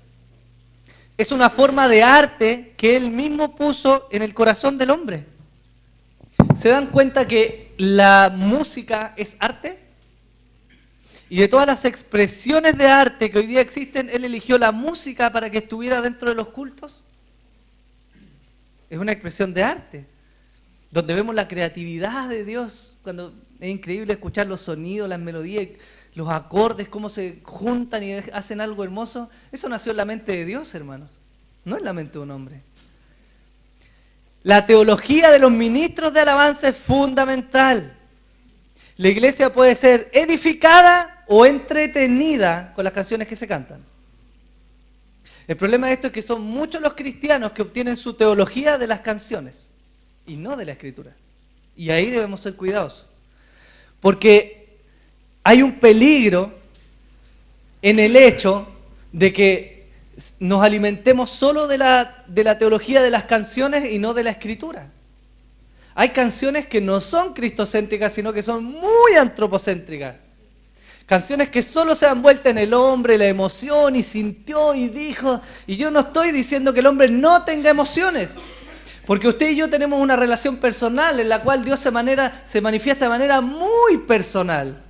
Es una forma de arte que Él mismo puso en el corazón del hombre. ¿Se dan cuenta que la música es arte? Y de todas las expresiones de arte que hoy día existen, Él eligió la música para que estuviera dentro de los cultos. Es una expresión de arte, donde vemos la creatividad de Dios, cuando es increíble escuchar los sonidos, las melodías, los acordes, cómo se juntan y hacen algo hermoso. Eso nació en la mente de Dios, hermanos, no en la mente de un hombre. La teología de los ministros de alabanza es fundamental. La iglesia puede ser edificada o entretenida con las canciones que se cantan. El problema de esto es que son muchos los cristianos que obtienen su teología de las canciones y no de la Escritura. Y ahí debemos ser cuidadosos. Porque hay un peligro en el hecho de que nos alimentemos solo de la teología de las canciones y no de la Escritura. Hay canciones que no son cristocéntricas, sino que son muy antropocéntricas. Canciones que solo se dan vuelta en el hombre, la emoción, y sintió y dijo. Y yo no estoy diciendo que el hombre no tenga emociones, Porque usted y yo tenemos una relación personal en la cual Dios se manifiesta de manera muy personal.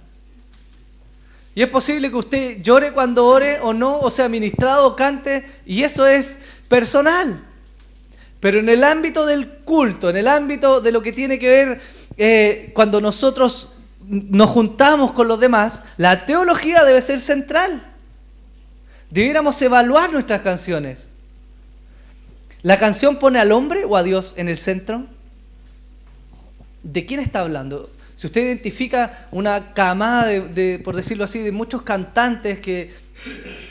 Y es posible que usted llore cuando ore o no, o sea ministrado o cante, y eso es personal. Pero en el ámbito del culto, en el ámbito de lo que tiene que ver cuando nosotros nos juntamos con los demás, la teología debe ser central. Debiéramos evaluar nuestras canciones. ¿La canción pone al hombre o a Dios en el centro? ¿De quién está hablando? Si usted identifica una camada por decirlo así, de muchos cantantes que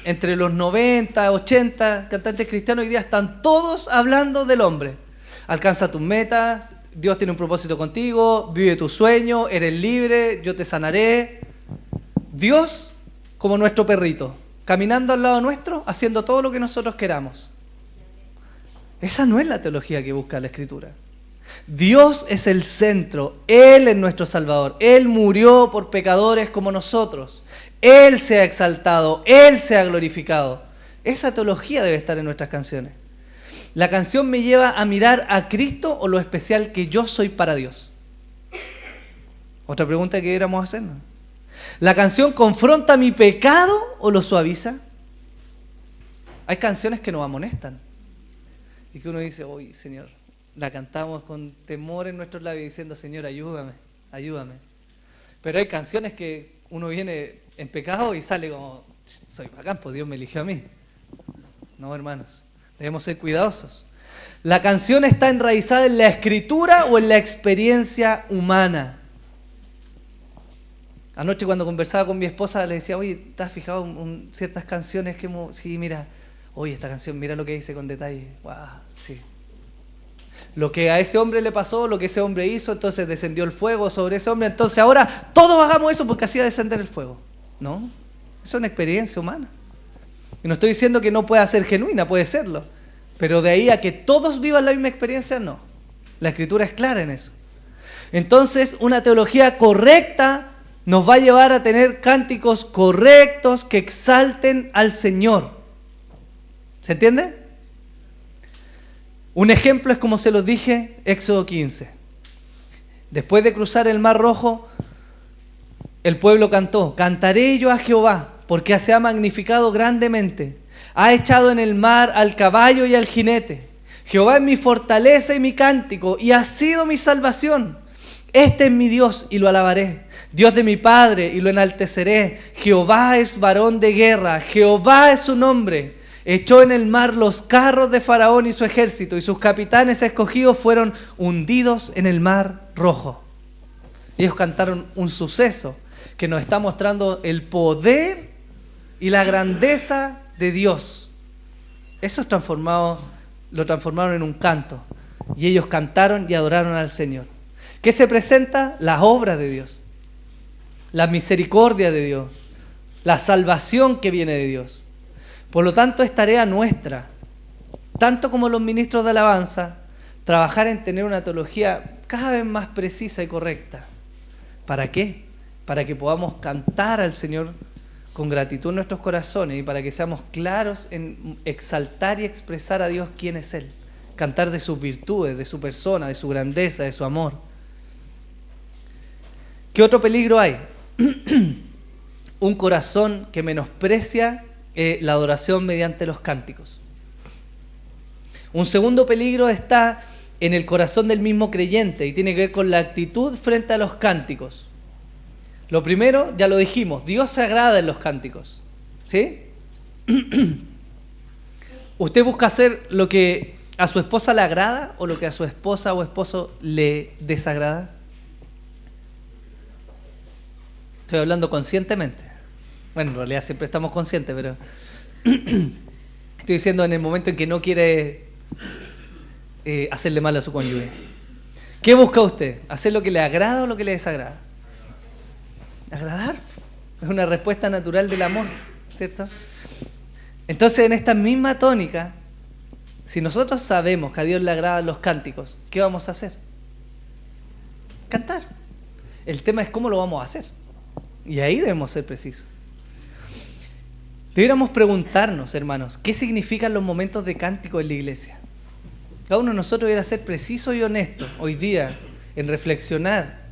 entre los 90, 80 cantantes cristianos hoy día están todos hablando del hombre. Alcanza tus metas, Dios tiene un propósito contigo, vive tu sueño, eres libre, yo te sanaré. Dios como nuestro perrito, caminando al lado nuestro, haciendo todo lo que nosotros queramos. Esa no es la teología que busca la Escritura. Dios es el centro, Él es nuestro Salvador, Él murió por pecadores como nosotros, Él se ha exaltado, Él se ha glorificado. Esa teología debe estar en nuestras canciones. ¿La canción me lleva a mirar a Cristo o lo especial que yo soy para Dios? Otra pregunta que deberíamos hacernos. ¿La canción confronta mi pecado o lo suaviza? Hay canciones que nos amonestan y que uno dice, uy, Señor, la cantamos con temor en nuestros labios diciendo, Señor, ayúdame, ayúdame. Pero hay canciones que uno viene en pecado y sale como, soy bacán, pues Dios me eligió a mí. No, hermanos, debemos ser cuidadosos. ¿La canción está enraizada en la Escritura o en la experiencia humana? Anoche cuando conversaba con mi esposa le decía, oye, ¿te has fijado en ciertas canciones que hemos... Sí, mira, oye, esta canción, mira lo que dice con detalle. Wow, sí. Lo que a ese hombre le pasó, lo que ese hombre hizo, entonces descendió el fuego sobre ese hombre, entonces ahora todos hagamos eso porque así va a descender el fuego. No, eso es una experiencia humana. Y no estoy diciendo que no pueda ser genuina, puede serlo, pero de ahí a que todos vivan la misma experiencia, no. La Escritura es clara en eso. Entonces, una teología correcta nos va a llevar a tener cánticos correctos que exalten al Señor. ¿Se entiende? Un ejemplo es como se los dije, Éxodo 15. Después de cruzar el Mar Rojo, el pueblo cantó, cantaré yo a Jehová, porque se ha magnificado grandemente. Ha echado en el mar al caballo y al jinete. Jehová es mi fortaleza y mi cántico, y ha sido mi salvación. Este es mi Dios, y lo alabaré. Dios de mi Padre, y lo enalteceré. Jehová es varón de guerra, Jehová es su nombre. Echó en el mar los carros de Faraón y su ejército, y sus capitanes escogidos fueron hundidos en el Mar Rojo. Ellos cantaron un suceso que nos está mostrando el poder y la grandeza de Dios. Eso lo transformaron en un canto, y ellos cantaron y adoraron al Señor. ¿Qué se presenta? Las obras de Dios, la misericordia de Dios, la salvación que viene de Dios. Por lo tanto, es tarea nuestra, tanto como los ministros de alabanza, trabajar en tener una teología cada vez más precisa y correcta. ¿Para qué? Para que podamos cantar al Señor con gratitud en nuestros corazones y para que seamos claros en exaltar y expresar a Dios quién es Él. Cantar de sus virtudes, de su persona, de su grandeza, de su amor. ¿Qué otro peligro hay? Un corazón que menosprecia la adoración mediante los cánticos. Un segundo peligro está en el corazón del mismo creyente y tiene que ver con la actitud frente a los cánticos. Lo primero, ya lo dijimos, Dios se agrada en los cánticos. ¿Sí? ¿Usted busca hacer lo que a su esposa le agrada o lo que a su esposa o esposo le desagrada? Estoy hablando conscientemente. Bueno, en realidad siempre estamos conscientes, pero estoy diciendo en el momento en que no quiere hacerle mal a su cónyuge. ¿Qué busca usted? ¿Hacer lo que le agrada o lo que le desagrada? Agradar. Es una respuesta natural del amor, ¿cierto? Entonces, en esta misma tónica, si nosotros sabemos que a Dios le agradan los cánticos, ¿qué vamos a hacer? Cantar. El tema es cómo lo vamos a hacer. Y ahí debemos ser precisos. Deberíamos preguntarnos, hermanos, ¿qué significan los momentos de cántico en la iglesia? Cada uno de nosotros debería ser preciso y honesto hoy día en reflexionar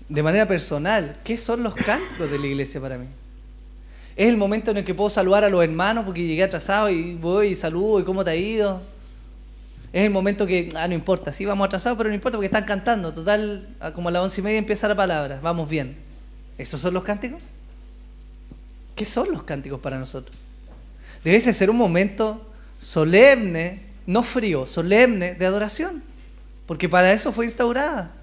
de manera personal qué son los cánticos de la iglesia para mí. Es el momento en el que puedo saludar a los hermanos porque llegué atrasado y voy y saludo y cómo te ha ido. Es el momento que, no importa, sí vamos atrasados, pero no importa porque están cantando. Total, como a las 11:30 empieza la palabra, vamos bien. ¿Esos son los cánticos? ¿Qué son los cánticos para nosotros? Debe ser un momento solemne, no frío, solemne de adoración, porque para eso fue instaurada.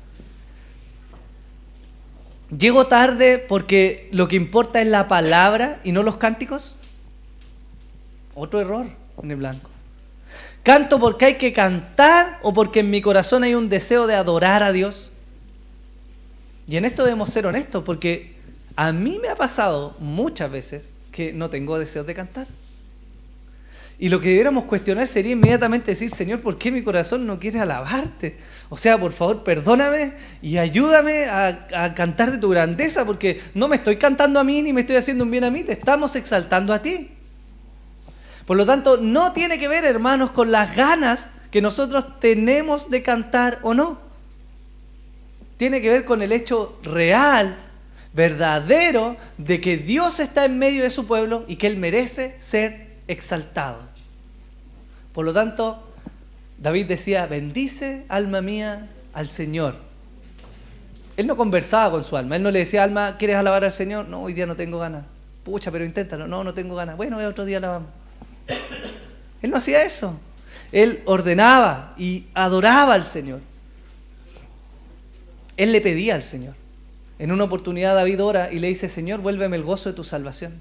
¿Llego tarde porque lo que importa es la palabra y no los cánticos? Otro error en el blanco. ¿Canto porque hay que cantar o porque en mi corazón hay un deseo de adorar a Dios? Y en esto debemos ser honestos, porque a mí me ha pasado muchas veces que no tengo deseos de cantar. Y lo que debiéramos cuestionar sería inmediatamente decir: Señor, ¿por qué mi corazón no quiere alabarte? O sea, por favor, perdóname y ayúdame a cantar de tu grandeza, porque no me estoy cantando a mí ni me estoy haciendo un bien a mí, te estamos exaltando a ti. Por lo tanto, no tiene que ver, hermanos, con las ganas que nosotros tenemos de cantar o no. Tiene que ver con el hecho real, verdadero, de que Dios está en medio de su pueblo y que Él merece ser exaltado. Por lo tanto, David decía: bendice, alma mía, al Señor. Él no conversaba con su alma. Él no le decía: alma, ¿quieres alabar al Señor? No, hoy día no tengo ganas. Pucha, pero inténtalo. No, no tengo ganas. Bueno, otro día alabamos. Él no hacía eso. Él ordenaba y adoraba al Señor. Él le pedía al Señor. En una oportunidad David ora y le dice: Señor, vuélveme el gozo de tu salvación.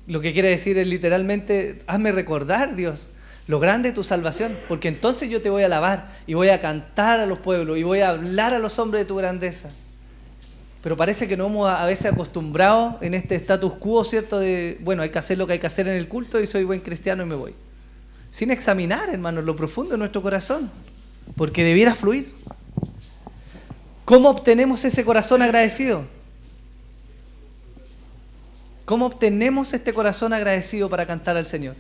Lo que quiere decir es literalmente: hazme recordar, Dios, lo grande de tu salvación, porque entonces yo te voy a alabar y voy a cantar a los pueblos y voy a hablar a los hombres de tu grandeza. Pero parece que no hemos a veces acostumbrado en este status quo, ¿cierto? De, bueno, hay que hacer lo que hay que hacer en el culto y soy buen cristiano y me voy. Sin examinar, hermanos, lo profundo de nuestro corazón, porque debiera fluir. ¿Cómo obtenemos ese corazón agradecido? ¿Cómo obtenemos este corazón agradecido para cantar al Señor?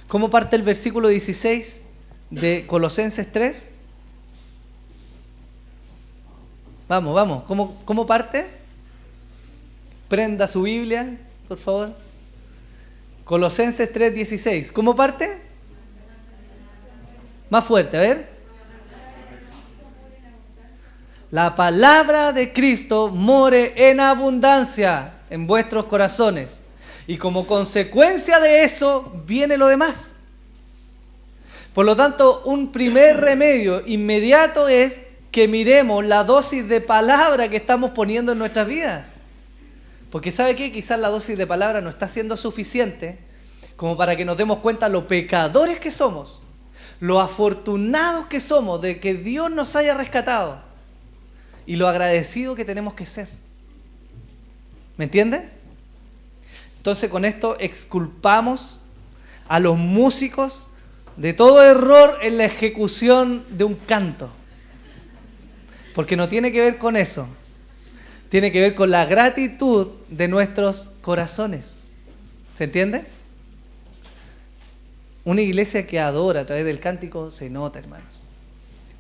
¿Cómo parte el versículo 16 de Colosenses 3? Vamos. ¿Cómo parte? Prenda su Biblia, por favor. Colosenses 3:16. ¿Cómo parte? Más fuerte, a ver. La palabra de Cristo more en abundancia en vuestros corazones. Y como consecuencia de eso viene lo demás. Por lo tanto, un primer remedio inmediato es que miremos la dosis de palabra que estamos poniendo en nuestras vidas. Porque ¿sabe qué? Quizás la dosis de palabra no está siendo suficiente como para que nos demos cuenta lo pecadores que somos, lo afortunados que somos de que Dios nos haya rescatado y lo agradecidos que tenemos que ser. ¿Me entiende? Entonces con esto exculpamos a los músicos de todo error en la ejecución de un canto. Porque no tiene que ver con eso. Tiene que ver con la gratitud de nuestros corazones. ¿Se entiende? Una iglesia que adora a través del cántico se nota, hermanos.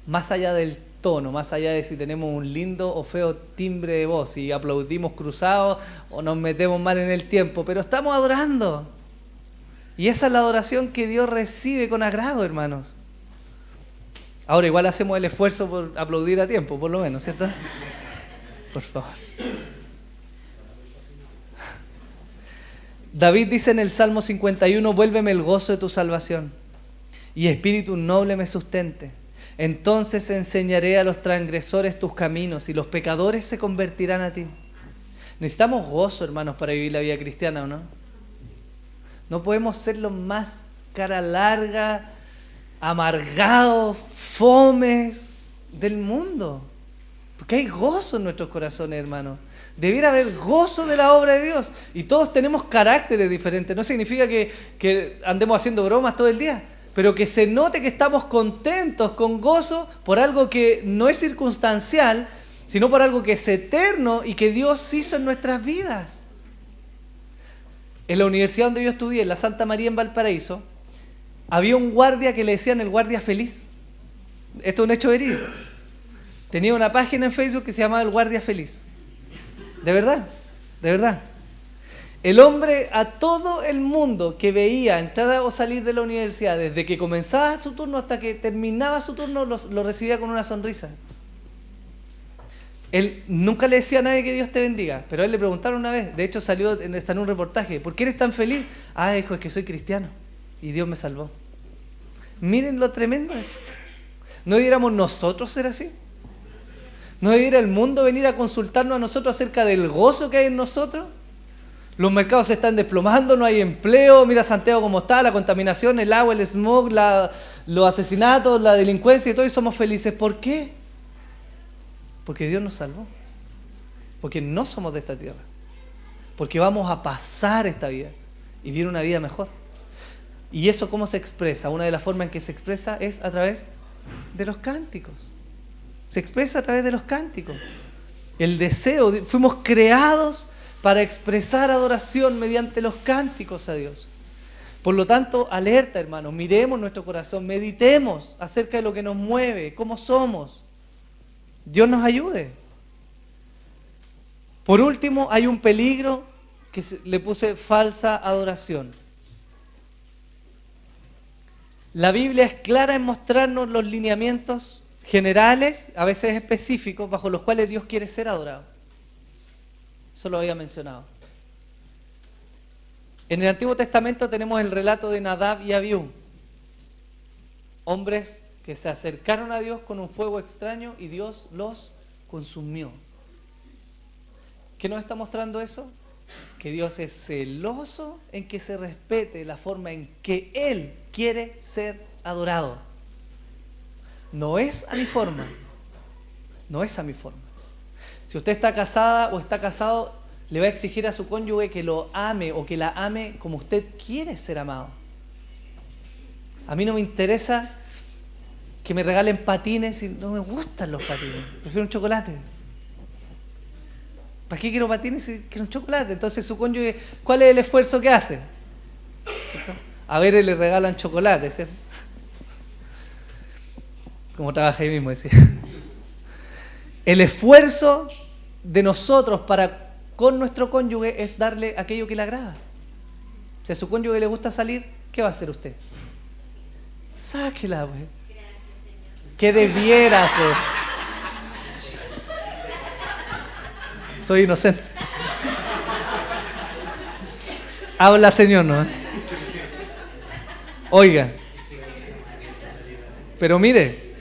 Más allá del tono, más allá de si tenemos un lindo o feo timbre de voz, si aplaudimos cruzados o nos metemos mal en el tiempo, pero estamos adorando. Y esa es la adoración que Dios recibe con agrado, hermanos. Ahora igual hacemos el esfuerzo por aplaudir a tiempo, por lo menos, ¿cierto? Por favor. David dice en el Salmo 51, vuélveme el gozo de tu salvación y espíritu noble me sustente. Entonces enseñaré a los transgresores tus caminos y los pecadores se convertirán a ti. Necesitamos gozo, hermanos, para vivir la vida cristiana, ¿o no? No podemos ser los más cara larga, amargados, fomes del mundo. Porque hay gozo en nuestros corazones, hermanos. Debiera haber gozo de la obra de Dios. Y todos tenemos caracteres diferentes. No significa que andemos haciendo bromas todo el día, pero que se note que estamos contentos, con gozo, por algo que no es circunstancial, sino por algo que es eterno y que Dios hizo en nuestras vidas. En la universidad donde yo estudié, en la Santa María en Valparaíso, Había un guardia que le decían el guardia feliz. Esto es un hecho verídico. Tenía una página en Facebook que se llamaba El Guardia Feliz. De verdad, de verdad. El hombre a todo el mundo que veía entrar o salir de la universidad, desde que comenzaba su turno hasta que terminaba su turno, lo recibía con una sonrisa. Él nunca le decía a nadie que Dios te bendiga, pero a él le preguntaron una vez, de hecho está en un reportaje, ¿por qué eres tan feliz? Hijo, es que soy cristiano y Dios me salvó. Miren lo tremendo eso. ¿No debiéramos nosotros ser así? ¿No debiera el mundo venir a consultarnos a nosotros acerca del gozo que hay en nosotros? Los mercados se están desplomando, no hay empleo, mira Santiago cómo está, la contaminación, el agua, el smog, los asesinatos, la delincuencia y todo, y somos felices. ¿Por qué? Porque Dios nos salvó. Porque no somos de esta tierra. Porque vamos a pasar esta vida y vivir una vida mejor. ¿Y eso cómo se expresa? Una de las formas en que se expresa es a través de los cánticos. Se expresa a través de los cánticos. El deseo, fuimos creados para expresar adoración mediante los cánticos a Dios. Por lo tanto, alerta, hermanos, miremos nuestro corazón, meditemos acerca de lo que nos mueve, cómo somos. Dios nos ayude. Por último, hay un peligro que le puse falsa adoración. La Biblia es clara en mostrarnos los lineamientos generales, a veces específicos, bajo los cuales Dios quiere ser adorado. Eso lo había mencionado. En el Antiguo Testamento tenemos el relato de Nadab y Abiú, hombres que se acercaron a Dios con un fuego extraño y Dios los consumió. ¿Qué nos está mostrando eso? Que Dios es celoso en que se respete la forma en que Él quiere ser adorado. No es a mi forma. No es a mi forma. Si usted está casada o está casado, le va a exigir a su cónyuge que lo ame o que la ame como usted quiere ser amado. A mí no me interesa que me regalen patines y no me gustan los patines. Prefiero un chocolate. ¿Para qué quiero patines si quiero un chocolate? Entonces su cónyuge, ¿cuál es el esfuerzo que hace? A ver, le regalan chocolate, ¿cierto? Como trabaja ahí mismo, decía. El esfuerzo de nosotros para con nuestro cónyuge es darle aquello que le agrada. Si a su cónyuge le gusta salir, ¿qué va a hacer usted? Sáquela, pues. ¿Qué debiera hacer? Soy inocente. Habla, Señor, ¿no? Oiga. Pero mire,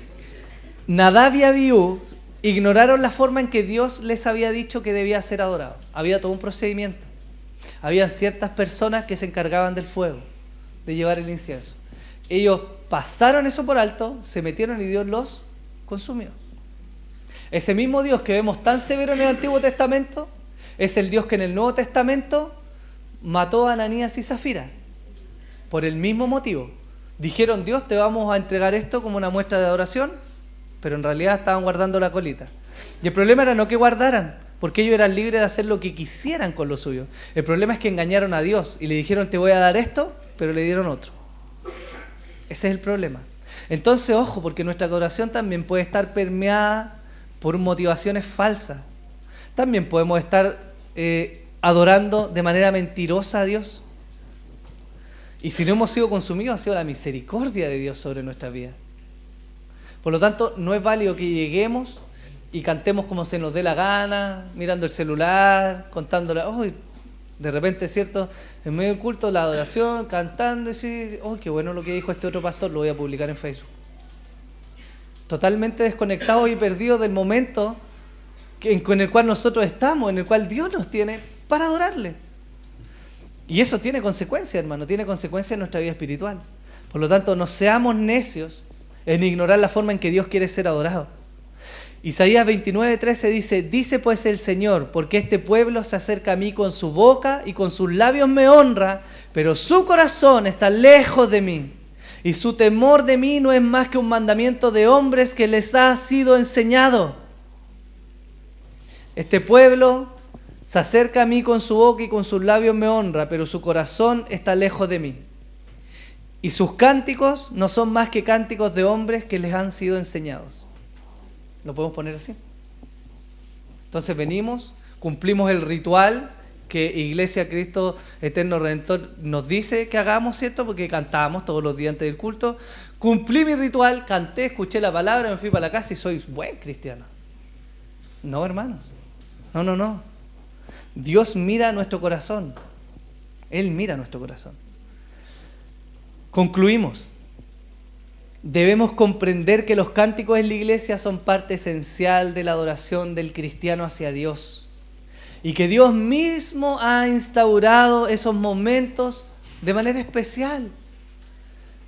Nadab y Abiú ignoraron la forma en que Dios les había dicho que debía ser adorado. Había todo un procedimiento. Habían ciertas personas que se encargaban del fuego, de llevar el incienso. Ellos pasaron eso por alto, se metieron y Dios los consumió. Ese mismo Dios que vemos tan severo en el Antiguo Testamento es el Dios que en el Nuevo Testamento mató a Ananías y Zafira. Por el mismo motivo. Dijeron, Dios, te vamos a entregar esto como una muestra de adoración, pero en realidad estaban guardando la colita. Y el problema era no que guardaran, porque ellos eran libres de hacer lo que quisieran con lo suyo. El problema es que engañaron a Dios y le dijeron, te voy a dar esto, pero le dieron otro. Ese es el problema. Entonces, ojo, porque nuestra adoración también puede estar permeada por motivaciones falsas. También podemos estar adorando de manera mentirosa a Dios. Y si no hemos sido consumidos, ha sido la misericordia de Dios sobre nuestras vidas. Por lo tanto, no es válido que lleguemos y cantemos como se nos dé la gana, mirando el celular, contándola. Oh, de repente, ¿cierto? En medio del culto, la adoración, cantando y decir, oh, qué bueno lo que dijo este otro pastor, lo voy a publicar en Facebook. Totalmente desconectados y perdidos del momento con el cual nosotros estamos, en el cual Dios nos tiene para adorarle. Y eso tiene consecuencias, hermano, tiene consecuencias en nuestra vida espiritual. Por lo tanto, no seamos necios en ignorar la forma en que Dios quiere ser adorado. Isaías 29:13 dice pues el Señor, porque este pueblo se acerca a mí con su boca y con sus labios me honra, pero su corazón está lejos de mí. Y su temor de mí no es más que un mandamiento de hombres que les ha sido enseñado. Este pueblo se acerca a mí con su boca y con sus labios me honra, pero su corazón está lejos de mí. Y sus cánticos no son más que cánticos de hombres que les han sido enseñados. ¿Lo podemos poner así? Entonces venimos, cumplimos el ritual que Iglesia Cristo Eterno Redentor nos dice que hagamos, ¿cierto? Porque cantamos todos los días antes del culto. Cumplí mi ritual, canté, escuché la palabra, me fui para la casa y soy buen cristiano. No, hermanos. No. Dios mira nuestro corazón. Él mira nuestro corazón. Concluimos. Debemos comprender que los cánticos en la iglesia son parte esencial de la adoración del cristiano hacia Dios. Y que Dios mismo ha instaurado esos momentos de manera especial.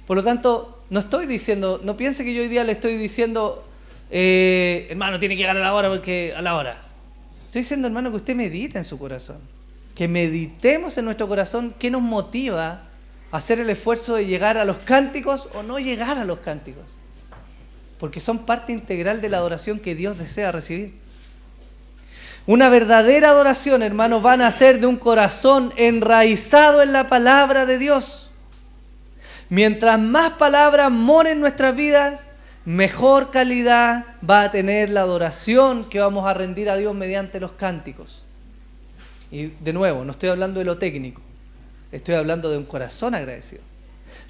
Por lo tanto, no piense que yo hoy día le estoy diciendo, hermano, tiene que llegar a la hora porque a la hora. Estoy diciendo, hermano, que usted medite en su corazón. Que meditemos en nuestro corazón qué nos motiva a hacer el esfuerzo de llegar a los cánticos o no llegar a los cánticos. Porque son parte integral de la adoración que Dios desea recibir. Una verdadera adoración, hermanos, va a nacer de un corazón enraizado en la palabra de Dios. Mientras más palabras moren en nuestras vidas, mejor calidad va a tener la adoración que vamos a rendir a Dios mediante los cánticos. Y de nuevo, no estoy hablando de lo técnico, estoy hablando de un corazón agradecido.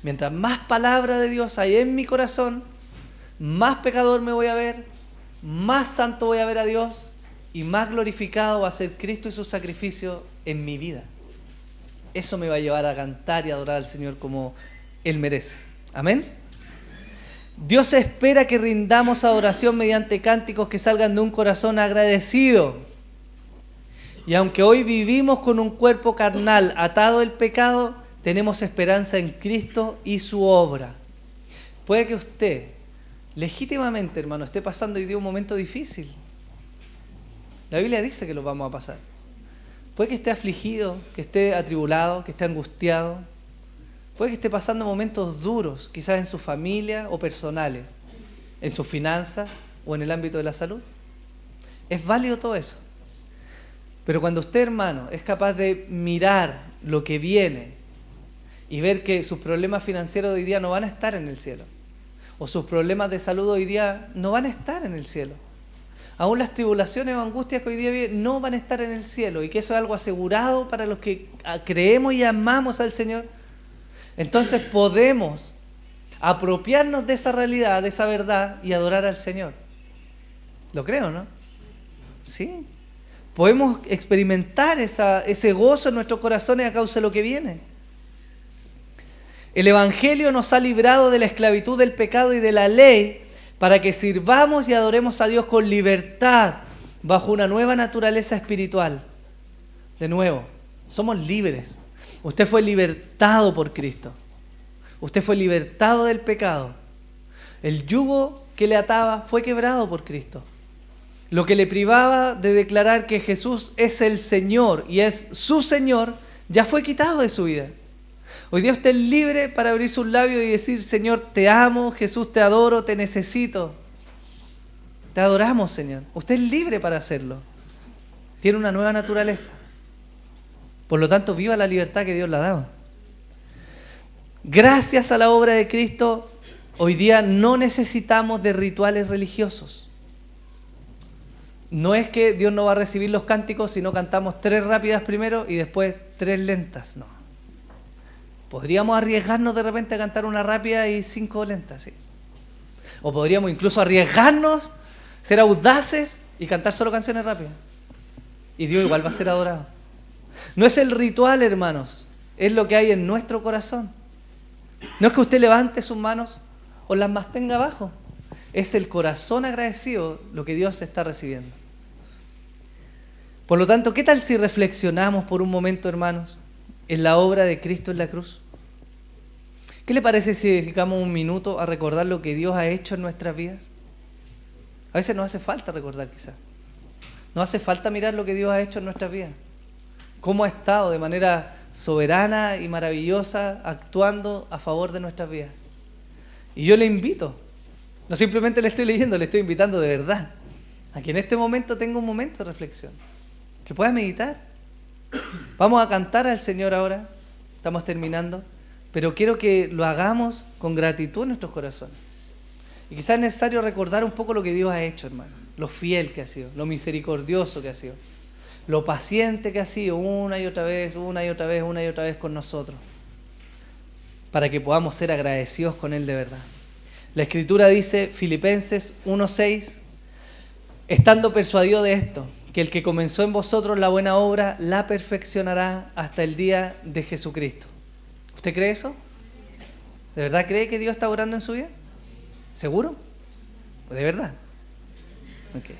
Mientras más palabra de Dios hay en mi corazón, más pecador me voy a ver, más santo voy a ver a Dios y más glorificado va a ser Cristo y su sacrificio en mi vida. Eso me va a llevar a cantar y adorar al Señor como Él merece. Amén. Dios espera que rindamos adoración mediante cánticos que salgan de un corazón agradecido. Y aunque hoy vivimos con un cuerpo carnal atado al pecado, tenemos esperanza en Cristo y su obra. Puede que usted, legítimamente, hermano, esté pasando hoy día un momento difícil. La Biblia dice que lo vamos a pasar. Puede que esté afligido, que esté atribulado, que esté angustiado. Puede que esté pasando momentos duros, quizás en su familia o personales, en sus finanzas o en el ámbito de la salud. Es válido todo eso. Pero cuando usted, hermano, es capaz de mirar lo que viene y ver que sus problemas financieros hoy día no van a estar en el cielo, o sus problemas de salud hoy día no van a estar en el cielo, aún las tribulaciones o angustias que hoy día viven no van a estar en el cielo, y que eso es algo asegurado para los que creemos y amamos al Señor, entonces podemos apropiarnos de esa realidad, de esa verdad y adorar al Señor. ¿Lo creo, no? Sí. Podemos experimentar ese gozo en nuestros corazones a causa de lo que viene. El Evangelio nos ha librado de la esclavitud del pecado y de la ley para que sirvamos y adoremos a Dios con libertad bajo una nueva naturaleza espiritual. De nuevo, somos libres. Usted fue libertado por Cristo. Usted fue libertado del pecado. El yugo que le ataba fue quebrado por Cristo. Lo que le privaba de declarar que Jesús es el Señor y es su Señor, ya fue quitado de su vida. Hoy día usted es libre para abrir sus labios y decir: Señor, te amo, Jesús, te adoro, te necesito. Te adoramos, Señor. Usted es libre para hacerlo. Tiene una nueva naturaleza. Por lo tanto, viva la libertad que Dios le ha dado. Gracias a la obra de Cristo, hoy día no necesitamos de rituales religiosos. No es que Dios no va a recibir los cánticos si no cantamos 3 rápidas primero y después 3 lentas, no. Podríamos arriesgarnos de repente a cantar una rápida y 5 lentas, ¿sí? O podríamos incluso arriesgarnos, ser audaces y cantar solo canciones rápidas. Y Dios igual va a ser adorado. No es el ritual, hermanos, es lo que hay en nuestro corazón. No es que usted levante sus manos o las mantenga abajo. Es el corazón agradecido lo que Dios está recibiendo. Por lo tanto, ¿qué tal si reflexionamos por un momento, hermanos, en la obra de Cristo en la cruz? ¿Qué le parece si dedicamos un minuto a recordar lo que Dios ha hecho en nuestras vidas? A veces no hace falta recordar, quizás. No hace falta mirar lo que Dios ha hecho en nuestras vidas. Cómo ha estado de manera soberana y maravillosa actuando a favor de nuestras vidas. Y yo le invito, no simplemente le estoy leyendo, le estoy invitando de verdad a que en este momento tenga un momento de reflexión, que pueda meditar. Vamos a cantar al Señor ahora, estamos terminando, pero quiero que lo hagamos con gratitud en nuestros corazones. Y quizás es necesario recordar un poco lo que Dios ha hecho, hermano. Lo fiel que ha sido, lo misericordioso que ha sido, lo paciente que ha sido una y otra vez con nosotros, para que podamos ser agradecidos con Él de verdad. La Escritura dice, Filipenses 1:6, estando persuadido de esto, que el que comenzó en vosotros la buena obra, la perfeccionará hasta el día de Jesucristo. ¿Usted cree eso? ¿De verdad cree que Dios está obrando en su vida? ¿Seguro? ¿De verdad? Okay.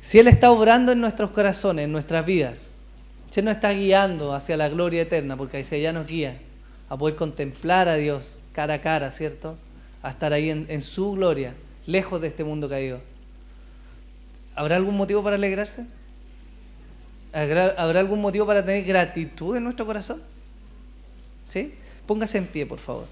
Si Él está obrando en nuestros corazones, en nuestras vidas, si Él nos está guiando hacia la gloria eterna, porque hacia allá nos guía, a poder contemplar a Dios cara a cara, ¿cierto? A estar ahí en su gloria, lejos de este mundo caído. ¿Habrá algún motivo para alegrarse? ¿Habrá algún motivo para tener gratitud en nuestro corazón? ¿Sí? Póngase en pie, por favor.